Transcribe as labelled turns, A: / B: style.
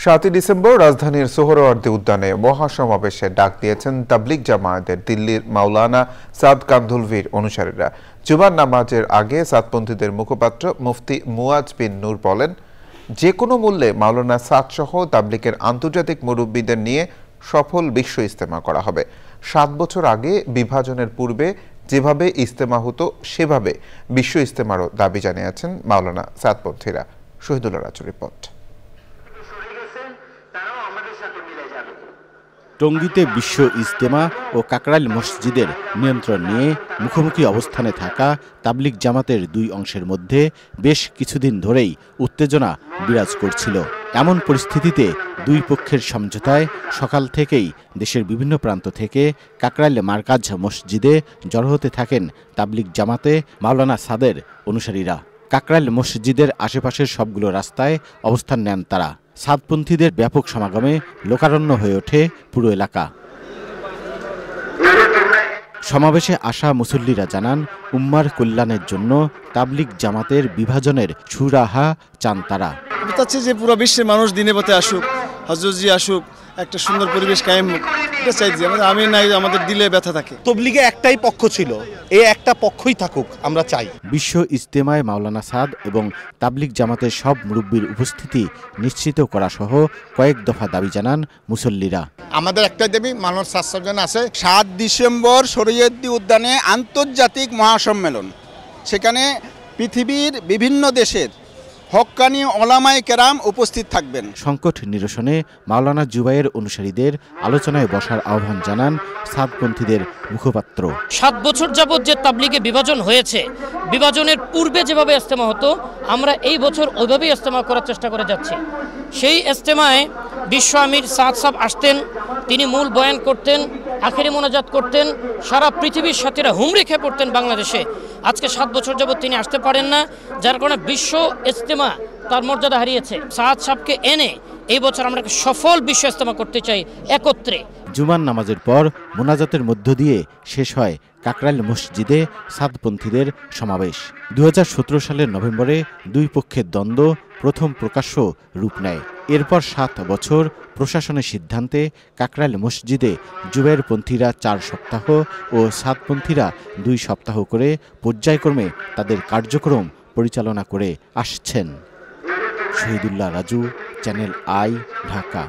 A: 7 December রাজধানীর সোহরাওয়ার্দী উদ্যানে মহাসমাবেশের ডাক দিয়েছেন তাবলিগ জামায়াতের দিল্লির মাওলানা সাদ কান্ধুলভির অনুসারীরা। জুমার নামাজের আগে সাদপন্থীদের মুখপাত্র মুফতি মুয়াজ বিন নূর বলেন, যে কোনো মূল্যে মাওলানা সাদ সহ তাবলিগের আন্তর্জাতিক মুরব্বীদের নিয়ে সফল বিশ্ব ইজতেমা করা হবে। 7 বছর আগে বিভাজনের পূর্বে যেভাবে ইজতেমা হতো সেভাবে বিশ্ব ইজতেমারও দাবি জানিয়েছেন মাওলানা সাদপন্থীরা। শহীদুল্লাহ রাজুর রিপোর্ট।
B: টঙ্গীতে বিশ্ব ইজতেমা ও কাকরাইল মসজিদের নিয়ন্ত্রণ নিয়ে মুখোমুখি অবস্থানে থাকা তাবলিগ জামাতের দুই অংশের মধ্যে বেশ কিছুদিন ধরেই উত্তেজনা বিরাজ করছিল। এমন পরিস্থিতিতে দুই পক্ষের সমঝোতায় সকাল থেকেই দেশের বিভিন্ন প্রান্ত থেকে কাকরাইল মারকাজ মসজিদে জড়ো হতে থাকেন তাবলিগ জামাতে মাওলানা সাদের অনুসারীরা। কাকরাইল মসজিদের আশেপাশের সবগুলো রাস্তায় অবস্থান নেন তারা। সাদপন্থীদের ব্যাপক সমাগমে লোকারণ্য হয়ে ওঠে পুরো এলাকা। সমাবেশে আসা মুসল্লিরা জানান, উম্মার কল্যাণের জন্য তাবলিগ জামাতের বিভাজনের সুরাহা চান তারা।
C: চাচ্ছি যে পুরো বিশ্বের মানুষ দিনে পথে আসুক, হজরজি আসুক, একটা সুন্দর পরিবেশ কায়েম হোক, এটা চাইছি। আমি নাই আমাদের দিলে ব্যথা থাকে।
D: তাবলিগে একটাই পক্ষ ছিল, এই একটা পক্ষই থাকুক আমরা চাই।
B: বিশ্ব ইজতেমায় মাওলানা সাদ এবং তাবলিগ জামাতের সব মুরব্বীর উপস্থিতি নিশ্চিত করা সহ কয়েক দফা দাবি জানান মুসল্লিরা।
E: আমাদের একটা দাবি, মাওলানা সাদ সাহেব আছে 7 ডিসেম্বর সোহরাওয়ার্দী উদ্যানে আন্তর্জাতিক মহাসম্মেলন, সেখানে পৃথিবীর বিভিন্ন দেশের হক্কানি ওলামায়ে কেরাম উপস্থিত থাকবেন।
B: সংকট নিরসনে মাওলানা জুবাইয়ের অনুসারীদের আলোচনায় বসার আহ্বান জানান সাদপন্থীদের মুখপাত্র।
F: 7 বছর যাবৎ যে তাবলিগে বিভাজন হয়েছে, বিভাজনের পূর্বে যেভাবে ইজতেমা হতো আমরা এই বছর ওইভাবেই ইজতেমা করার চেষ্টা করে যাচ্ছি। সেই ইজতেমায় বিশ্ব আমির সাদ সাহেব আসতেন, তিনি মূল বয়ান করতেন, আখেরি মোনাজাত করতেন, সারা পৃথিবীর সাথীরা হুমড়ি খেয়ে পড়তেন বাংলাদেশে। আজকে 7 বছর যাবৎ তিনি আসতে পারেন না, যার কারণে বিশ্ব ইজতেমা তার মর্যাদা হারিয়েছে। সাদ সাহেবকে এনে এই বছর আমরা সফল বিশ্ব ইজতেমা করতে চাই একত্রে।
B: জুমার নামাজের পর মোনাজাতের মধ্য দিয়ে শেষ হয় কাকরাইল মসজিদে সাদপন্থীদের সমাবেশ। 2017 সালের নভেম্বরে দুই পক্ষের দ্বন্দ্ব প্রথম প্রকাশ্য রূপ নেয়। এরপর 7 বছর প্রশাসনের সিদ্ধান্তে কাকরাইল মসজিদে জুবাইরপন্থীরা 4 সপ্তাহ ও সাদপন্থীরা 2 সপ্তাহ করে পর্যায়ক্রমে তাদের কার্যক্রম পরিচালনা করে আসছেন। Shahidullah Raju, channel I, Dhaka.